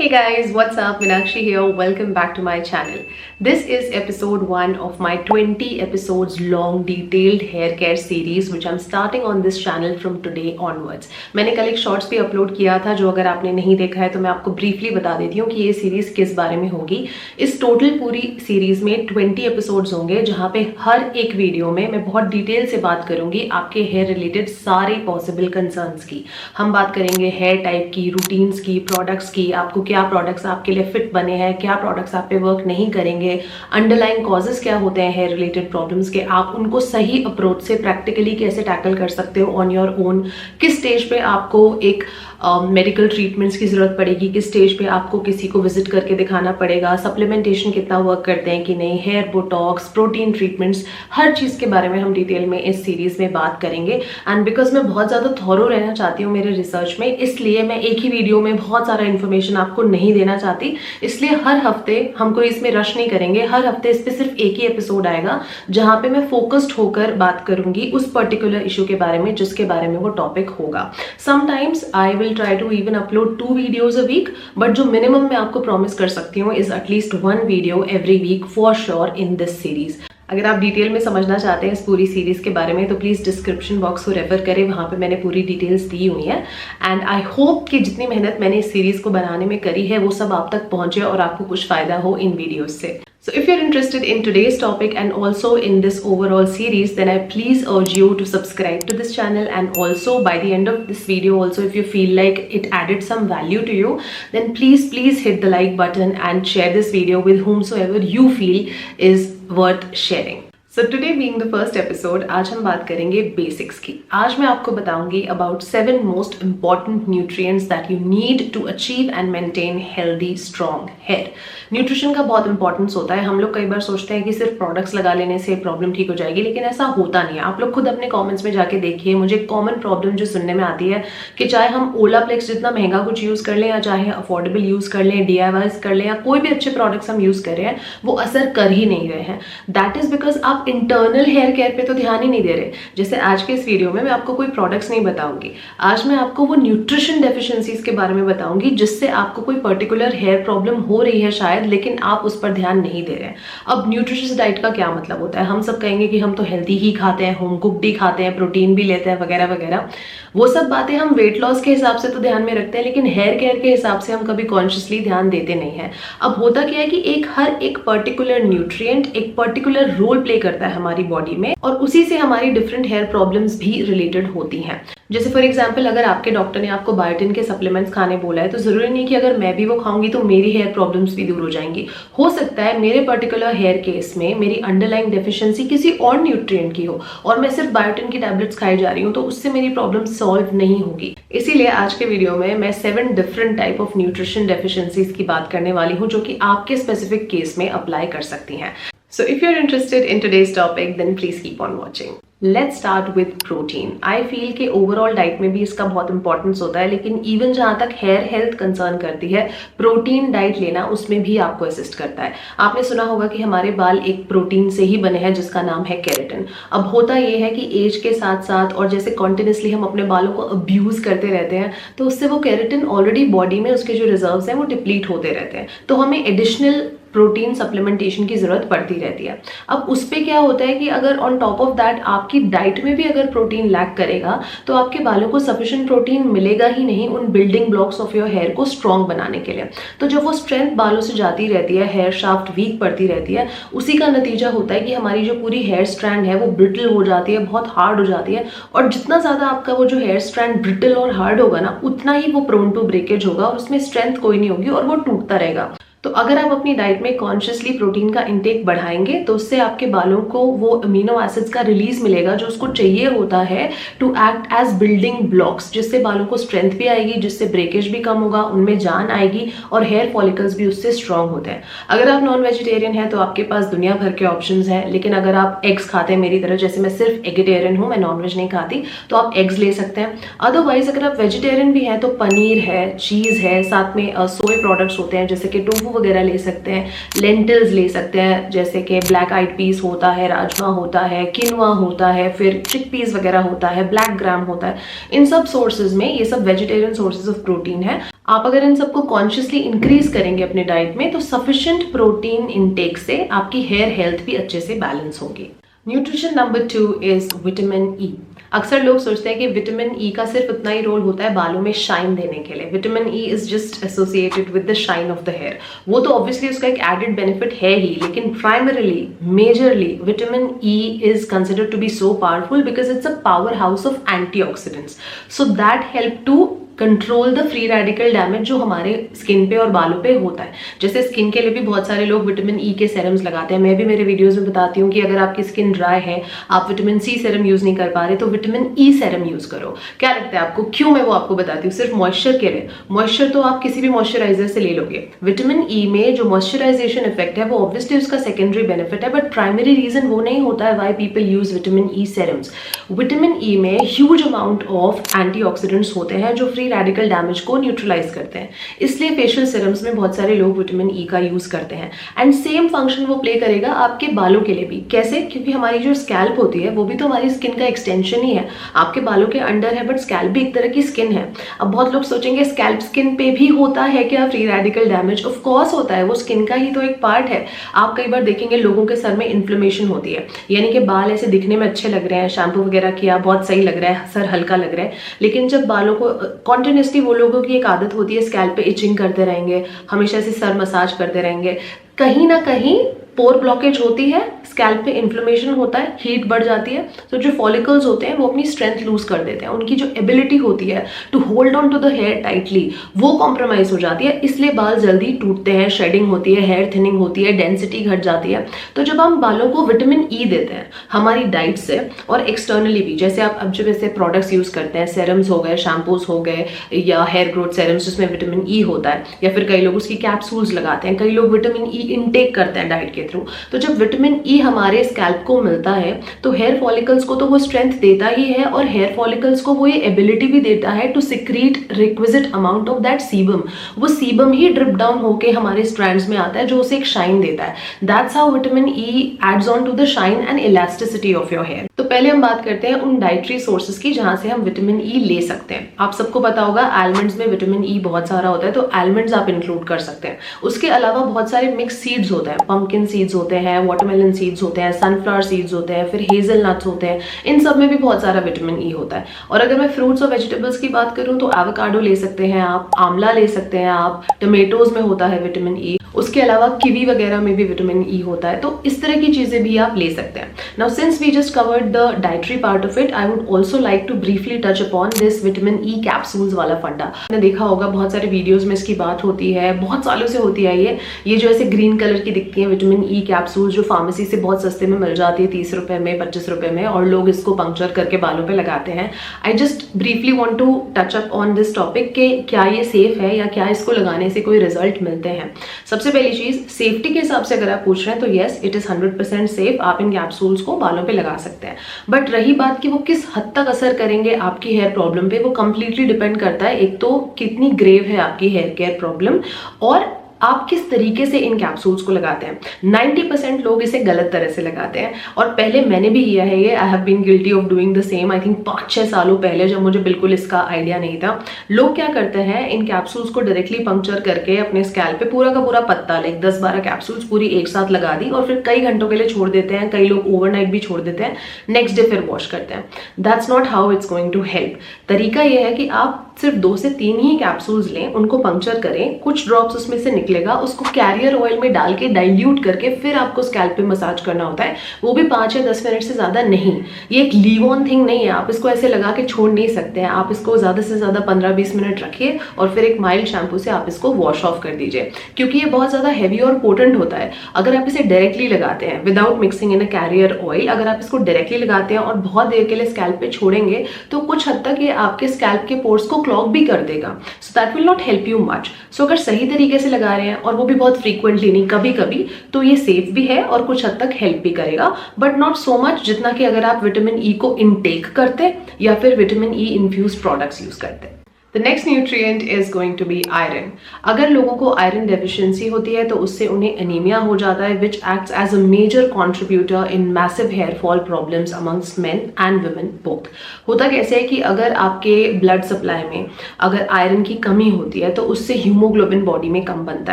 Hey guys, what's up? Meenakshi here. Welcome back to my channel. This is episode 1 of my 20 episodes long detailed hair care series which I'm starting on this channel from today onwards. मैंने कल एक shorts भी upload किया था जो अगर आपने नहीं देखा है तो मैं आपको ब्रीफली बता देती हूँ कि ये सीरीज किस बारे में होगी। इस टोटल पूरी सीरीज में 20 एपिसोड्स होंगे जहाँ पे हर एक वीडियो में मैं बहुत डिटेल से बात करूंगी आपके हेयर रिलेटेड सारे पॉसिबल कंसर्न्स की। हम बात करेंगे हेयर टाइप की, रूटीन्स की, प्रोडक्ट्स की, आपको क्या प्रोडक्ट्स आपके लिए फिट बने हैं, क्या प्रोडक्ट्स आप पे वर्क नहीं करेंगे, अंडरलाइन कॉजेस क्या होते हैं हेयर रिलेटेड प्रॉब्लम्स के, आप उनको सही अप्रोच से प्रैक्टिकली कैसे टैकल कर सकते हो ऑन योर ओन, किस स्टेज पे आपको एक मेडिकल ट्रीटमेंट्स की जरूरत पड़ेगी, किस स्टेज पे आपको किसी को विजिट करके दिखाना पड़ेगा, सप्लीमेंटेशन कितना वर्क करते हैं कि नहीं, हेयर बोटॉक्स, प्रोटीन ट्रीटमेंट्स, हर चीज़ के बारे में हम डिटेल में इस सीरीज में बात करेंगे। एंड बिकॉज मैं बहुत ज़्यादा थॉरो रहना चाहती हूँ मेरे रिसर्च में, इसलिए मैं एक ही वीडियो में बहुत सारा इन्फॉर्मेशन आपको नहीं देना चाहती। इसलिए हर हफ्ते हम कोई इसमें रश नहीं करेंगे, हर हफ्ते इस पर सिर्फ एक ही एपिसोड आएगा जहाँ पे मैं फोकस्ड होकर बात करूंगी उस पर्टिकुलर इशू के बारे में जिसके बारे में वो टॉपिक होगा। Sometimes I will try to even upload 2 videos a week, but जो minimum मैं आपको promise कर सकती हूँ is at least 1 video every week for sure in this series। अगर आप डिटेल में समझना चाहते हैं इस पूरी सीरीज के बारे में तो प्लीज़ डिस्क्रिप्शन बॉक्स को रेफर करें, वहाँ पे मैंने पूरी डिटेल्स दी हुई है। एंड आई होप कि जितनी मेहनत मैंने इस सीरीज को बनाने में करी है वो सब आप तक पहुँचे और आपको कुछ फ़ायदा हो इन वीडियोज़ से। So if you're interested in today's topic and also in this overall series, then I please urge you to subscribe to this channel, and also by the end of this video also if you feel like it added some value to you, then please hit the like button and share this video with whomsoever you feel is worth sharing. So today being the first episode, आज हम बात करेंगे basics की। आज मैं आपको बताऊंगी about 7 most important nutrients that you need to achieve and maintain healthy strong hair। Nutrition का बहुत इंपॉर्टेंस होता है। हम लोग कई बार सोचते हैं कि सिर्फ प्रोडक्ट्स लगा लेने से प्रॉब्लम ठीक हो जाएगी, लेकिन ऐसा होता नहीं है। आप लोग खुद अपने कमेंट्स में जाके देखिए, मुझे कॉमन प्रॉब्लम जो सुनने में आती है कि चाहे हम ओलाप्लेक्स जितना महंगा कुछ यूज़ कर लें या चाहे अफोर्डेबल यूज़ कर लें, DIYs कर लें या कोई भी अच्छे प्रोडक्ट्स हम यूज़ कर रहे हैं, वो असर कर ही नहीं रहे हैं। दैट इज़ बिकॉज आप इंटरनल हेयर केयर पे तो ध्यान ही नहीं दे रहे। जैसे आज के इस वीडियो में मैं आपको कोई प्रोडक्ट्स नहीं बताऊंगी, आज मैं आपको वो न्यूट्रिशन डेफिशिएंसीज के बारे में बताऊंगी जिससे आपको कोई पर्टिकुलर हेयर प्रॉब्लम हो रही है शायद, लेकिन आप उस पर ध्यान नहीं दे रहे हैं। अब न्यूट्रिशियस डाइट का क्या मतलब होता है? हम सब कहेंगे कि हम तो हेल्दी ही खाते हैं, होम कुक्ड ही खाते हैं, प्रोटीन भी लेते हैं वगैरह वगैरह। वो सब बातें हम वेट लॉस के हिसाब से तो ध्यान में रखते हैं, लेकिन हेयर केयर के हिसाब से हम कभी कॉन्शियसली ध्यान देते नहीं है। अब होता क्या है कि हर एक पर्टिकुलर न्यूट्रिएंट एक पर्टिकुलर रोल प्ले करता है हमारी बॉडी में, और उसी से हमारी डिफरेंट हेयर प्रॉब्लम्स भी रिलेटेड होती हैं। जैसे फॉर एग्जांपल अगर आपके डॉक्टर ने आपको बायोटिन के सप्लीमेंट्स खाने बोला है तो जरूरी नहीं कि अगर मैं भी वो खाऊंगी तो मेरी हेयर प्रॉब्लम्स भी दूर हो जाएंगी। हो सकता है मेरे पर्टिकुलर हेयर केस में मेरी अंडरलाइन डेफिशिएंसी किसी और न्यूट्रिएंट की हो और मैं सिर्फ बायोटिन की टैबलेट्स खाई जा रही हूँ तो उससे मेरी प्रॉब्लम सॉल्व नहीं होगी। इसीलिए आज के वीडियो में मैं 7 different type of nutrition deficiencies की बात करने वाली हूँ जो कि आपके स्पेसिफिक केस में अप्लाई कर सकती हैं। So if you're interested in today's topic, then please keep on watching. Let's start with protein. I feel कि ओवरऑल डाइट में भी इसका बहुत इंपॉर्टेंस होता है, लेकिन इवन जहाँ तक हेयर हेल्थ कंसर्न करती है, प्रोटीन डाइट लेना उसमें भी आपको असिस्ट करता है। आपने सुना होगा कि हमारे बाल एक प्रोटीन से ही बने हैं जिसका नाम है केराटिन। अब होता ये है कि एज के साथ साथ और जैसे कॉन्टिन्यूसली हम अपने बालों को अब्यूज करते रहते हैं तो उससे वो केराटिन ऑलरेडी बॉडी में उसके जो रिजर्व्स हैं वो डिप्लीट होते रहते हैं, तो हमें एडिशनल प्रोटीन सप्लीमेंटेशन की जरूरत पड़ती रहती है। अब उस पे क्या होता है कि अगर ऑन टॉप ऑफ दैट आपकी डाइट में भी अगर प्रोटीन लैक करेगा तो आपके बालों को सफिशिएंट प्रोटीन मिलेगा ही नहीं उन building blocks of your hair को स्ट्रॉन्ग बनाने के लिए। तो जब वो स्ट्रेंथ बालों से जाती रहती है, हेयर शाफ्ट वीक पड़ती रहती है, उसी का नतीजा होता है कि हमारी जो पूरी हेयर स्ट्रैंड है वो ब्रिटल हो जाती है, बहुत हार्ड हो जाती है। और जितना ज़्यादा आपका वो जो हेयर स्ट्रैंड ब्रिटल और हार्ड होगा ना, उतना ही वो प्रोन टू ब्रेकेज होगा और उसमें स्ट्रेंथ कोई नहीं होगी और वो टूटता रहेगा। तो अगर आप अपनी डाइट में कॉन्शियसली प्रोटीन का इंटेक बढ़ाएंगे तो उससे आपके बालों को वो अमीनो एसिड्स का रिलीज मिलेगा जो उसको चाहिए होता है to act as building blocks, जिससे बालों को स्ट्रेंथ भी आएगी, जिससे ब्रेकेज भी कम होगा, उनमें जान आएगी और हेयर फॉलिकल्स भी उससे स्ट्रांग होते हैं। अगर आप नॉन वेजिटेरियन हैं तो आपके पास दुनिया भर के ऑप्शंस हैं, लेकिन अगर आप एग्स खाते हैं मेरी तरह, जैसे मैं सिर्फ एगिटेरियन हूँ, मैं नॉनवेज नहीं खाती, तो आप एग्स ले सकते हैं। अदरवाइज अगर आप वेजिटेरियन भी हैं तो पनीर है, चीज़ है, साथ में सोए प्रोडक्ट्स होते हैं जैसे कि टोफू वगैरह ले सकते हैं, लेंटिल्स ले सकते हैं जैसे कि ब्लैक आइड पीस होता है, राजमा होता है, किनवा होता है, फिर चिकपीस वगैरह होता है, ब्लैक ग्राम होता है। इन सब सोर्सेज में ये सब वेजिटेरियन सोर्सेज ऑफ प्रोटीन है। आप अगर इन सबको कॉन्शियसली इंक्रीज करेंगे अपने डाइट में तो सफिशिएंट प्रोटीन इनटेक से आपकी हेयर हेल्थ भी अच्छे से बैलेंस होगी। Nutrition number 2 is vitamin E. अक्सर लोग सोचते हैं कि विटामिन ई का सिर्फ उतना ही रोल होता है बालों में शाइन देने के लिए। Vitamin E is just associated with the shine of the hair. वो तो ऑब्वियसली उसका एक एडेड बेनिफिट है ही, लेकिन primarily majorly vitamin E is considered to be so powerful because it's a power house of antioxidants, so that help to control the free radical damage जो हमारे skin पे और बालों पे होता है। जैसे स्किन के लिए भी बहुत सारे लोग विटामिन ई के सेरम्स लगाते हैं। मैं भी मेरे वीडियोस में बताती हूँ कि अगर आपकी स्किन ड्राई है, आप विटामिन सी सेरम यूज नहीं कर पा रहे, तो विटामिन ई सेरम यूज करो। क्या लगता है आपको क्यों मैं वो आपको बताती हूँ? सिर्फ मॉइस्चर के लिए? मॉइस्चर तो आप किसी भी मॉइस्चराइजर से ले लोगे। विटामिन ई में जो मॉइस्चराइजेशन इफेक्ट है वो ऑब्वियसली उसका सेकेंडरी बेनिफिट है, बट प्राइमरी रीजन वो नहीं होता है why people use vitamin E serums. Vitamin E में ह्यूज अमाउंट ऑफ एंटीऑक्सीडेंट्स होते हैं जो फ्री रेडिकल डैमेज को न्यूट्रलाइज करते हैं, इसलिए फेशियल सिरम्स में बहुत सारे लोग विटामिन ई का यूज करते हैं। एंड सेम फंक्शन वो प्ले करेगा आपके बालों के लिए भी। कैसे? क्योंकि हमारी जो स्कैल्प होती है वो भी तो हमारी स्किन का एक्सटेंशन ही है। आपके बालों के अंडर है बट स्कैल्प भी एक तरह की स्किन है। अब बहुत लोग सोचेंगे स्कैल्प स्किन पे भी होता है क्या free radical damage? Of course होता है, वो स्किन का ही तो एक पार्ट है। आप कई बार देखेंगे लोगों के सर में इन्फ्लेमेशन होती है, यानी कि बाल ऐसे दिखने में अच्छे लग रहे हैं, शैम्पू वगैरह किया बहुत सही लग रहा है, सर हल्का लग रहा है, लेकिन जब बालों को कॉन्टिन्यूसली, वो लोगों की एक आदत होती है स्कैल्प पे इचिंग करते रहेंगे, हमेशा से सर मसाज करते रहेंगे, कहीं ना कहीं पोर ब्लॉकेज होती है, स्कैल्प पे इन्फ्लेमेशन होता है, हीट बढ़ जाती है, तो जो फॉलिकल्स होते हैं वो अपनी स्ट्रेंथ लूज कर देते हैं। उनकी जो एबिलिटी होती है to hold on to the hair tightly वो कॉम्प्रोमाइज हो जाती है, इसलिए बाल जल्दी टूटते हैं, शेडिंग होती है, हेयर थिनिंग होती है, डेंसिटी घट जाती है। तो जब हम बालों को विटामिन ई देते हैं हमारी डाइट से और एक्सटर्नली भी, जैसे आप अब जब ऐसे प्रोडक्ट्स यूज करते हैं, सेरम्स हो गए, शैम्पूज हो गए, या हेयर ग्रोथ सेरम्स जिसमें विटामिन ई होता है, या फिर कई लोग उसकी कैप्सूल्स लगाते हैं, कई लोग विटामिन ई इनटेक करते हैं डाइट के थ्रू। तो जब विटामिन ई हमारे स्कैल्प को मिलता है तो हेयर फॉलिकल्स को तो वो स्ट्रेंथ देता ही है, और हेयर फॉलिकल्स को वो ये एबिलिटी भी देता है to secrete requisite amount of that sebum. वो सीबम ही ड्रिप डाउन होके हमारे स्ट्रैंड्स में आता है जो उसे एक शाइन देता है। That's how vitamin E adds on to the shine and elasticity of your hair. तो पहले हम बात करते हैं उन डाइटरी सोर्सेज की जहां से हम विटामिन ई ले सकते हैं। आप सबको पता होगा आलमंड्स में विटामिन ई बहुत सारा होता है, तो आलमंड्स आप इंक्लूड कर सकते हैं। उसके अलावा बहुत सारे मिक्स सीड्स होते हैं, पंपकिन सीड्स होते हैं, वाटरमेलन सीड्स होते हैं, सनफ्लावर सीड्स होते हैं, फिर हेजल नट्स होते हैं, इन सब में भी बहुत सारा विटामिन ई होता है। और अगर मैं फ्रूट्स और वेजिटेबल्स की बात करूं तो एवोकाडो ले सकते हैं आप, आंवला ले सकते हैं आप, टमेटोज में होता है विटामिन ई, उसके अलावा किवी वगैरह में भी विटामिन ई होता है। तो इस तरह की चीजें भी आप ले सकते हैं। Now since we just covered the dietary part of it, I would also like to briefly touch upon this vitamin E capsules वाला फंडा। आपने देखा होगा बहुत सारे वीडियोज में इसकी बात होती है, बहुत सालों से होती आई है। ये जो ऐसे ग्रीन कलर की दिखती है विटामिन ई कैप्सूल्स जो फार्मेसी से बहुत सस्ते में मिल जाती है, 30 रुपए में, 25 रुपए में, और लोग इसको पंक्चर करके बालों पे लगाते हैं। I just briefly want to touch up on this topic कि क्या ये सेफ है या क्या इसको लगाने से कोई रिजल्ट मिलते हैं। सबसे पहली चीज, सेफ्टी के हिसाब से अगर आप पूछ रहे हैं तो येस इट इज 100% सेफ, आप इन कैप्सूल्स को बालों पे लगा सकते हैं। बट रही बात कि वो किस हद तक असर करेंगे आपकी हेयर प्रॉब्लम पे, वो कंप्लीटली डिपेंड करता है एक तो कितनी ग्रेव है आपकी हेयर केयर प्रॉब्लम, और आप किस तरीके से इन कैप्सूल्स को लगाते हैं। 90% लोग इसे गलत तरह से लगाते हैं, और पहले मैंने भी किया है ये। I have been guilty of doing the same. I think 5-6 सालों पहले जब मुझे बिल्कुल इसका आइडिया नहीं था, लोग क्या करते हैं इन कैप्सूल्स को डायरेक्टली पंक्चर करके अपने स्कैल्प पे पूरा का पूरा पत्ता, लाइक 10-12 कैप्सूल्स पूरी एक साथ लगा दी, और फिर कई घंटों के लिए छोड़ देते हैं। कई लोग ओवरनाइट भी छोड़ देते हैं, नेक्स्ट डे फिर वॉश करते हैं। That's not how it's going to help. तरीका यह है कि आप सिर्फ 2 से 3 ही कैप्सूल्स लें, उनको पंक्चर करें, कुछ ड्रॉप्स उसमें से निकलेगा, उसको कैरियर ऑयल में डाल के डाइल्यूट करके फिर आपको स्कैल्प पे मसाज करना होता है, वो भी 5 या 10 मिनट से ज्यादा नहीं। ये एक लीव ऑन थिंग नहीं है, आप इसको ऐसे लगा के छोड़ नहीं सकते हैं। आप इसको ज्यादा से ज्यादा 15-20 मिनट रखिए और फिर एक माइल्ड शैम्पू से आप इसको वॉश ऑफ कर दीजिए, क्योंकि ये बहुत ज्यादा हैवी और पोटेंट होता है। अगर आप इसे डायरेक्टली लगाते हैं विदाउट मिक्सिंग इन अ कैरियर ऑयल, अगर आप इसको डायरेक्टली लगाते हैं और बहुत देर के लिए स्कैल्प पे छोड़ेंगे तो कुछ हद तक ये आपके स्कैल्प के पोर्स को क्लॉग भी कर देगा, so that will not help you much. So अगर सही तरीके से लगा रहे हैं, और वो भी बहुत फ्रीक्वेंटली नहीं, कभी कभी, तो ये सेफ भी है और कुछ हद तक हेल्प भी करेगा, बट नॉट सो मच जितना कि अगर आप विटामिन ई को इनटेक करते या फिर vitamin E infuse products use करते। The next nutrient is going to be iron. अगर लोगों को आयरन डेफिशिएंसी होती है तो उससे उन्हें एनीमिया हो जाता है, which acts as a major contributor in massive hair fall problems amongst men and women both. होता कैसे है कि अगर आपके ब्लड सप्लाई में अगर आयरन की कमी होती है तो उससे हीमोग्लोबिन बॉडी में कम बनता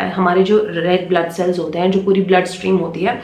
है। हमारे जो रेड ब्लड सेल्स होते हैं, जो पूरी ब्लड स्ट्रीम होती है,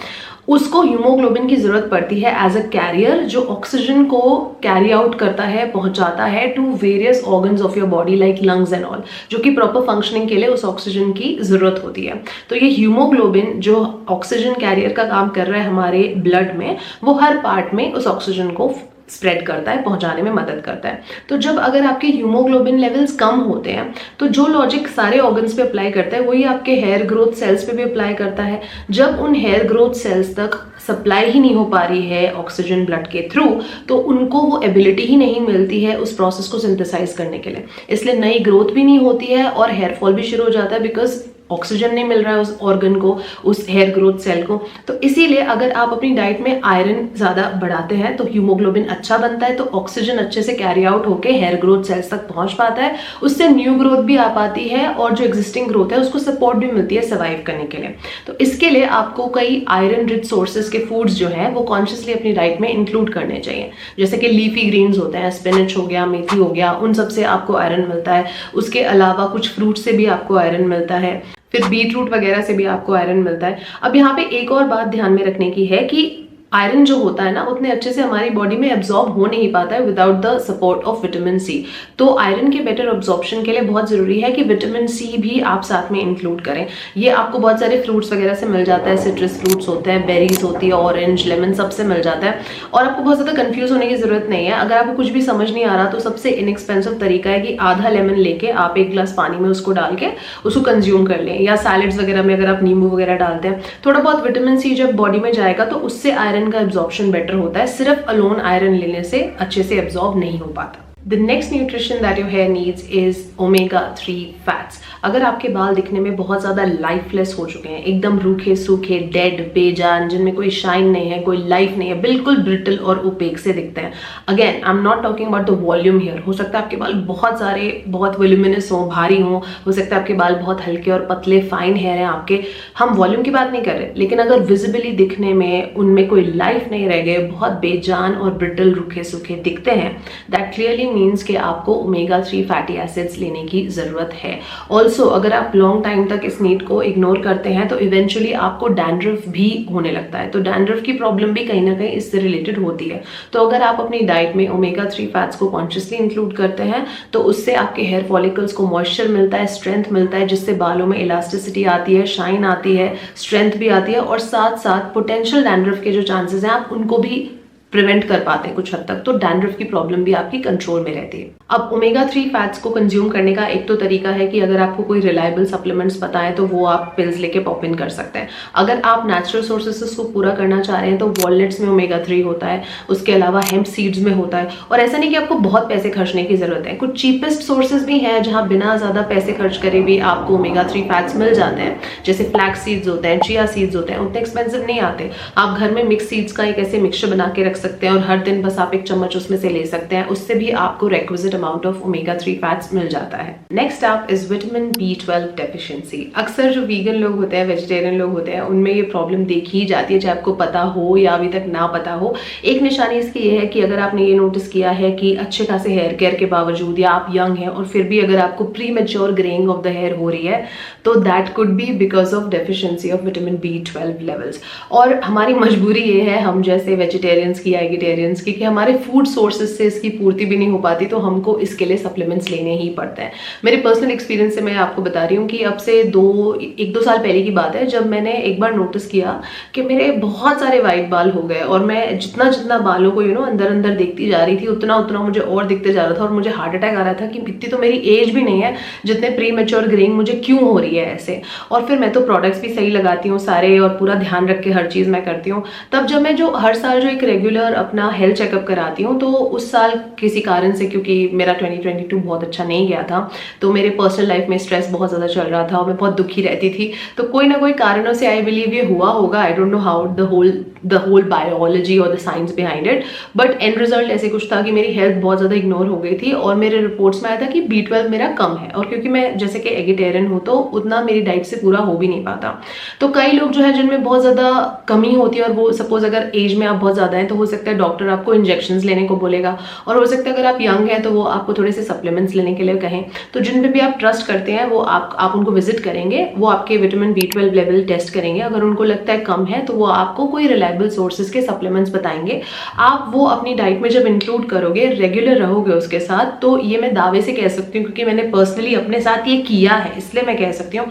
उसको हीमोग्लोबिन की जरूरत पड़ती है एज अ कैरियर, जो ऑक्सीजन को कैरी आउट करता है, पहुंचाता है to various organs of your body like lungs and all, जो कि प्रॉपर फंक्शनिंग के लिए उस ऑक्सीजन की जरूरत होती है। तो ये हीमोग्लोबिन जो ऑक्सीजन कैरियर का काम कर रहा है हमारे ब्लड में, वो हर पार्ट में उस ऑक्सीजन को स्प्रेड करता है, पहुंचाने में मदद करता है। तो जब अगर आपके हीमोग्लोबिन लेवल्स कम होते हैं तो जो लॉजिक सारे ऑर्गन्स पे अप्लाई करता है वही आपके हेयर ग्रोथ सेल्स पे भी अप्लाई करता है। जब उन हेयर ग्रोथ सेल्स तक सप्लाई ही नहीं हो पा रही है ऑक्सीजन ब्लड के थ्रू, तो उनको वो एबिलिटी ही नहीं मिलती है उस प्रोसेस को सिंथेसाइज करने के लिए, इसलिए नई ग्रोथ भी नहीं होती है और हेयर फॉल भी शुरू हो जाता है, बिकॉज ऑक्सीजन नहीं मिल रहा है उस ऑर्गन को, उस हेयर ग्रोथ सेल को। तो इसीलिए अगर आप अपनी डाइट में आयरन ज़्यादा बढ़ाते हैं तो हीमोग्लोबिन अच्छा बनता है, तो ऑक्सीजन अच्छे से कैरी आउट होकर हेयर ग्रोथ सेल्स तक पहुंच पाता है, उससे न्यू ग्रोथ भी आ पाती है और जो एग्जिस्टिंग ग्रोथ है उसको सपोर्ट भी मिलती है सर्वाइव करने के लिए। तो इसके लिए आपको कई आयरन रिच सोर्सेज के फूड्स जो है वो कॉन्शियसली अपनी डाइट में इंक्लूड करने चाहिए, जैसे कि लीफी ग्रीन्स होते हैं, स्पिनच हो गया, मेथी हो गया, उन सबसे आपको आयरन मिलता है। उसके अलावा कुछ फ्रूट से भी आपको आयरन मिलता है, फिर बीटरूट वगैरह से भी आपको आयरन मिलता है। अब यहाँ पे एक और बात ध्यान में रखने की है कि आयरन जो होता है ना उतने अच्छे से हमारी बॉडी में एब्जॉर्ब हो नहीं पाता है without the support of vitamin C. तो आयरन के बेटर एब्जॉर्प्शन के लिए बहुत जरूरी है कि विटामिन सी भी आप साथ में इंक्लूड करें। ये आपको बहुत सारे फ्रूट्स वगैरह से मिल जाता है, सिट्रस फ्रूट्स होते हैं, बेरीज होती है, ऑरेंज, लेमन, सबसे मिल जाता है। और आपको बहुत ज्यादा कंफ्यूज होने की जरूरत नहीं है। अगर आपको कुछ भी समझ नहीं आ रहा तो सबसे इनएक्सपेंसिव तरीका है कि आधा लेमन लेके आप 1 गिलास पानी में उसको डाल के उसको कंज्यूम कर लें, या सैलेड्स वगैरह में अगर आप नींबू वगैरह डालते हैं, थोड़ा बहुत विटामिन सी जब बॉडी में जाएगा तो उससे आयरन का एब्जॉर्प्शन बेटर होता है। सिर्फ अलोन आयरन लेने से अच्छे से एब्जॉर्ब नहीं हो पाता। The next nutrition that your hair needs is omega-3 fats. अगर आपके बाल दिखने में बहुत ज़्यादा लाइफलेस हो चुके हैं, एकदम रूखे सूखे, डेड, बेजान, जिनमें कोई शाइन नहीं है, कोई लाइफ नहीं है, बिल्कुल ब्रिटल और ओपेक से दिखते हैं, again I am not talking about the volume here. हो सकता है आपके बाल बहुत सारे, बहुत वॉल्यूमिनस हो, भारी हो सकता है आपके बाल बहुत हल्के और पतले फाइन हेयर हैं आपके, हम वॉल्यूम की बात नहीं कर रहे, लेकिन अगर विजिबली दिखने में उनमें कोई लाइफ नहीं रह गए, बहुत बेजान और ब्रिटल, रूखे सूखे दिखते हैं, दैट क्लियरली मीन्स कि आपको ओमेगा 3 फैटी एसिड्स लेने की जरूरत है। ऑल्सो अगर आप लॉन्ग टाइम तक इस नीड को इग्नोर करते हैं तो इवेंचुअली आपको डैंड्रफ भी होने लगता है। तो डैंड्रफ की प्रॉब्लम भी कहीं ना कहीं इससे रिलेटेड होती है। तो अगर आप अपनी डाइट में ओमेगा 3 फैट्स को कॉन्शियसली इंक्लूड करते हैं तो उससे आपके हेयर फॉलिकल्स को मॉइस्चर मिलता है, स्ट्रेंथ मिलता है, जिससे बालों में इलास्टिसिटी आती है, शाइन आती है, स्ट्रेंथ भी आती है, और साथ साथ पोटेंशियल डैंड्रफ के जो चांसेस हैं आप उनको भी प्रिवेंट कर पाते हैं कुछ हद तक। तो डैंड्रफ की प्रॉब्लम भी आपकी कंट्रोल में रहती है। अब ओमेगा 3 फैट्स को कंज्यूम करने का एक तो तरीका है कि अगर आपको कोई रिलायबल सप्लीमेंट्स पता है तो वो आप पिल्स लेके पॉप इन कर सकते हैं। अगर आप नेचुरल सोर्सेस को पूरा करना चाह रहे हैं तो वॉलनट्स में ओमेगा 3 होता है, उसके अलावा हेम्प सीड्स में होता है। और ऐसा नहीं कि आपको बहुत पैसे खर्चने की जरूरत है, कुछ चीपेस्ट सोर्सेज भी हैं जहां बिना ज्यादा पैसे खर्च करे भी आपको ओमेगा 3 फैट्स मिल जाते हैं, जैसे फ्लैक्स सीड्स होते हैं, चिया सीड्स होते हैं, उतने एक्सपेंसिव नहीं आते। आप घर में मिक्स सीड्स का एक ऐसे मिक्सचर बना के रख सकते हैं और हर दिन बस आप 1 चम्मच उसमें से ले सकते हैं, उससे भी आपको requisite amount of omega 3 fats मिल जाता है। Next up is vitamin B12 deficiency. अक्सर जो वीगन लोग होते हैं, वेजिटेरियन लोग होते हैं, उनमें ये प्रॉब्लम देखी जाती है, चाहे आपको पता हो या अभी तक ना पता हो। एक निशानी इसकी ये है कि अगर आपने ये नोटिस किया है कि अच्छे खासे हेयर केयर के बावजूद या आप यंग हैं और फिर भी अगर आपको premature greying of the hair हो रही है तो that could be because of deficiency of vitamin B12 levels. और हमारी मजबूरी ये है, हम जैसे वेजिटेरियंस की या एगिटेरियंस की, कि हमारे फूड सोर्सेज से इसकी पूर्ति भी नहीं हो पाती, तो हमको इसके लिए सप्लीमेंट्स लेने ही पड़ते हैं। मेरे पर्सनल एक्सपीरियंस से मैं आपको बता रही हूँ कि अब से 1-2 साल पहले की बात है, जब मैंने एक बार नोटिस किया कि मेरे बहुत सारे वाइट बाल हो गए और मैं जितना जितना बालों को अंदर अंदर देखती जा रही थी उतना उतना मुझे और दिखते जा रहा था और मुझे हार्ट अटैक आ रहा था कि इतनी तो मेरी एज भी नहीं है जितने प्री मैच्योर ग्रेइंग मुझे क्यों हो रही है ऐसे। और फिर मैं तो प्रोडक्ट्स भी सही लगाती हूँ सारे और पूरा ध्यान रख के हर चीज़ मैं करती हूँ। तब जब मैं जो हर साल जो एक रेगुलर अपना हेल्थ चेकअप कराती हूँ तो उस साल किसी कारण से, क्योंकि मेरा 2022 बहुत अच्छा नहीं गया था, तो मेरे पर्सनल लाइफ में स्ट्रेस बहुत ज़्यादा चल रहा था और मैं बहुत दुखी रहती थी, तो कोई ना कोई कारणों से आई बिलीव ये हुआ होगा, I don't know how the whole the whole biology और the science behind it, but end result ऐसे कुछ था कि मेरी हेल्थ बहुत ज़्यादा इग्नोर हो गई थी और मेरे रिपोर्ट्स में आया था कि B12 मेरा कम है, और क्योंकि मैं जैसे कि एगिटेरियन हूँ तो उतना मेरी डाइट से पूरा हो भी नहीं पाता। तो कई लोग जो है जिनमें बहुत ज़्यादा कमी होती है, और वो सपोज अगर एज में आप बहुत ज़्यादा हैं तो हो सकता है डॉक्टर आपको इंजेक्शंस लेने को बोलेगा, और हो सकता है अगर आप यंग हैं तो वो आपको थोड़े से सप्लीमेंट्स लेने के लिए कहें। तो जिन पे भी आप ट्रस्ट करते हैं वो आप उनको विजिट करेंगे, वो आपके विटामिन B12 लेवल टेस्ट करेंगे, अगर उनको लगता है कम है तो वो आपको कोई रिलायबल सोर्सेज के सप्लीमेंट्स बताएंगे। आप वो अपनी डाइट में जब इंक्लूड करोगे, रेगुलर रहोगे उसके साथ, तो ये मैं दावे से कह सकती हूँ क्योंकि मैंने पर्सनली अपने साथ ये किया है, इसलिए मैं कह सकती हूँ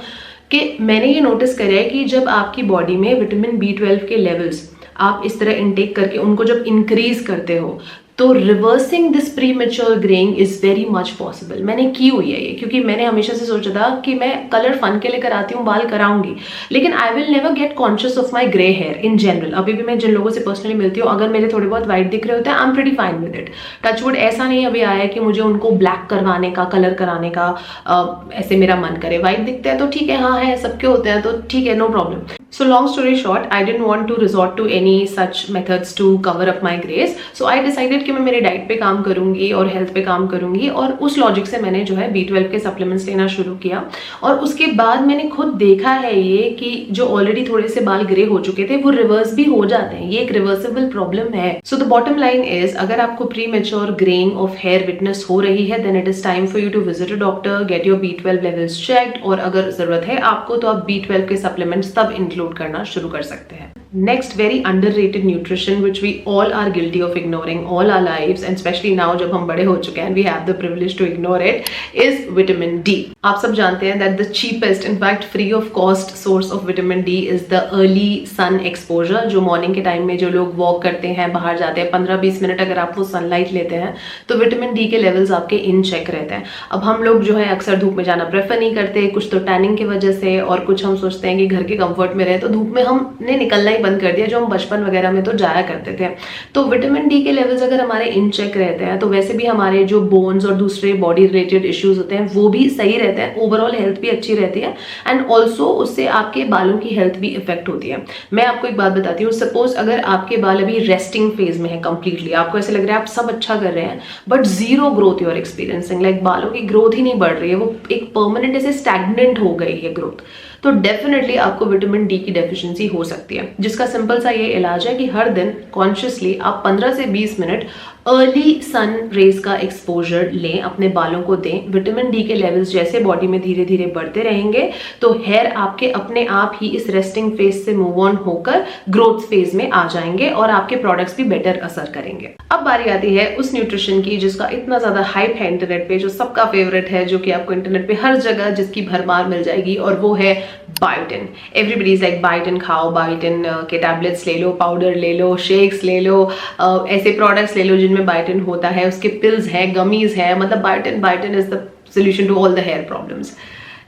कि मैंने ये नोटिस करा है कि जब आपकी बॉडी में विटामिन B12 के लेवल्स आप इस तरह इनटेक करके उनको जब इंक्रीज करते हो तो reversing this premature greying is very much possible. मैंने की हुई है ये, क्योंकि मैंने हमेशा से सोचा था कि मैं कलर फन के लिए कराती हूँ, बाल कराऊंगी, लेकिन I will never get conscious of my grey here in general. अभी भी मैं जिन लोगों से पर्सनली मिलती हूँ, अगर मेरे थोड़े बहुत वाइट दिख रहे होते हैं, I am pretty fine with it. Touch wood ऐसा नहीं अभी आया है कि मुझे उनको ब्लैक करवाने का, कलर कराने का ऐसे मेरा मन करे। वाइट दिखते हैं तो ठीक है, हाँ है, सबके होते हैं तो ठीक है, no problem. So long story short, I didn't want to resort to any such methods to cover up my grays. So I decided कि मैं मेरे डाइट पे काम करूंगी और हेल्थ पे काम करूंगी, और उस लॉजिक से मैंने जो है B12 के सप्लीमेंट्स लेना शुरू किया। और उसके बाद मैंने खुद देखा है ये कि जो ऑलरेडी थोड़े से बाल ग्रे हो चुके थे वो रिवर्स भी हो जाते हैं, ये एक रिवर्सिबल प्रॉब्लम है। So the bottom line is, अगर आपको premature greying of hair whiteness हो रही है, then it is time for you to visit a doctor, get your B12 levels checked, और अगर जरूरत है आपको तो आप B12 के सप्लीमेंट्स तब इंक्लूड करना शुरू कर सकते हैं। Next, very underrated nutrition which we all are guilty of ignoring all our lives, and specially now जब हम बड़े हो चुके हैं, we have the privilege to ignore it, is vitamin D। आप सब जानते हैं that the cheapest, in fact free of cost source of vitamin D is the early sun exposure. जो मॉर्निंग के टाइम में जो लोग वॉक करते हैं, बाहर जाते हैं, 15-20 मिनट अगर आप वो सनलाइट लेते हैं तो विटामिन D के लेवल्स आपके इन चेक रहते हैं। अब हम लोग जो है अक्सर धूप में जाना प्रेफर नहीं करते, कुछ तो टैनिंग की वजह से, और कुछ हम सोचते हैं कि घर के कंफर्ट में रहे, तो धूप में हमने निकलना ही बंद कर दिया, जो हम बचपन वगैरह में तो जाया करते थे। तो विटामिन D के लेवल्स अगर हमारे इन चेक रहते हैं तो वैसे भी हमारे जो बोन्स और दूसरे बॉडी रिलेटेड इश्यूज होते हैं वो भी सही रहते हैं, ओवरऑल हेल्थ भी अच्छी रहती है, एंड ऑल्सो उससे आपके बालों की हेल्थ भी इफेक्ट होती है। मैं आपको एक बात बताती हूँ, सपोज अगर आपके बाल अभी रेस्टिंग फेज में है कंप्लीटली, आपको ऐसे लग रहा है आप सब अच्छा कर रहे हैं but zero growth you are experiencing, like बालों की ग्रोथ ही नहीं बढ़ रही है, वो एक परमानेंट ऐसे स्टैग्नेंट हो गई है ग्रोथ, तो डेफिनेटली आपको विटामिन D की डेफिशिएंसी हो सकती है, जिसका सिंपल सा ये इलाज है कि हर दिन कॉन्शियसली आप 15 से 20 मिनट अर्ली सन रेज का एक्सपोजर लें, अपने बालों को दें। विटामिन D के लेवल्स जैसे बॉडी में धीरे धीरे बढ़ते रहेंगे तो हेयर आपके अपने आप ही इस रेस्टिंग फेज से मूव ऑन होकर ग्रोथ फेज में आ जाएंगे और आपके प्रोडक्ट्स भी बेटर असर करेंगे। अब बारी आती है उस न्यूट्रिशन की जिसका इतना ज्यादा हाइप है इंटरनेट पे, जो सबका फेवरेट है, जो कि आपको इंटरनेट पे हर जगह जिसकी भरमार मिल जाएगी, और वो है biotin. Everybody is like biotin खाओ, बायोटिन के टैबलेट्स ले लो, पाउडर ले लो, शेक्स ले लो, ऐसे प्रोडक्ट्स ले लो जिनमें बायोटिन होता है, उसके पिल्स है, गमीज है, मतलब biotin is the solution to all the hair problems.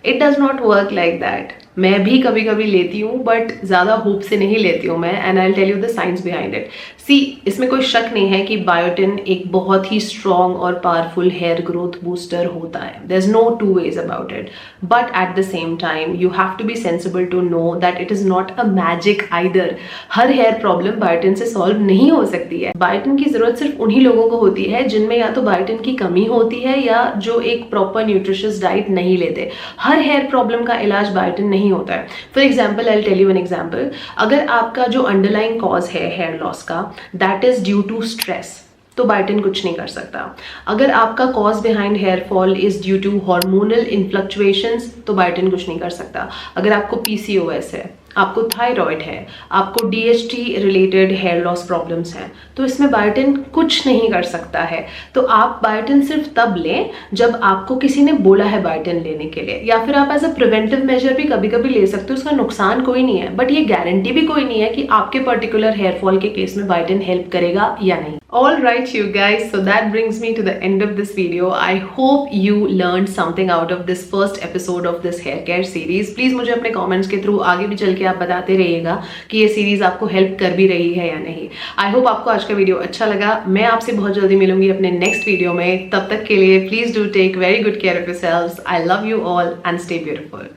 It does not work like that. मैं भी कभी कभी लेती हूँ बट ज़्यादा होप से नहीं लेती हूँ मैं, and I will tell you the science behind it. See, इसमें कोई शक नहीं है कि बायोटिन एक बहुत ही स्ट्रॉन्ग और पावरफुल हेयर ग्रोथ बूस्टर होता है, there is no two ways about it, but at the same time you have to be sensible to know that it is not a magic either. हर hair problem biotin से solve नहीं हो सकती है। Biotin की जरूरत सिर्फ उन्हीं लोगों को होती है जिनमें या तो बायोटिन की कमी होती है या जो एक प्रॉपर न्यूट्रिशियस डाइट नहीं लेते। हर हेयर प्रॉब्लम का इलाज बायोटिन नहीं होता है। For example, I will tell you an example, अगर आपका जो अंडरलाइंग कॉज है हेयर लॉस का, that is due to stress, तो बायोटिन कुछ नहीं कर सकता। अगर आपका cause behind hair fall is due to hormonal fluctuations, तो बायोटिन कुछ नहीं कर सकता। अगर आपको PCOS है, आपको थायराइड है, आपको DHT related hair loss problems हैं, तो इसमें बायोटिन कुछ नहीं कर सकता है। तो आप बायोटिन सिर्फ तब लें जब आपको किसी ने बोला है बायोटिन लेने के लिए, या फिर आप एज अ प्रिवेंटिव मेजर भी कभी कभी ले सकते हो, उसका नुकसान कोई नहीं है, बट ये गारंटी भी कोई नहीं है कि आपके पर्टिकुलर हेयर फॉल के केस में बायोटिन हेल्प करेगा या नहीं। All right, you guys, so that brings me to the end of this video. I hope you learned something out of this first episode of this hair care series. Please मुझे अपने comments के through आगे भी चल के आप बताते रहिएगा कि ये सीरीज आपको हेल्प कर भी रही है या नहीं। आई होप आपको आज का वीडियो अच्छा लगा। मैं आपसे बहुत जल्दी मिलूंगी अपने नेक्स्ट वीडियो में। तब तक के लिए please do take very good care of yourselves. I love you all and stay beautiful.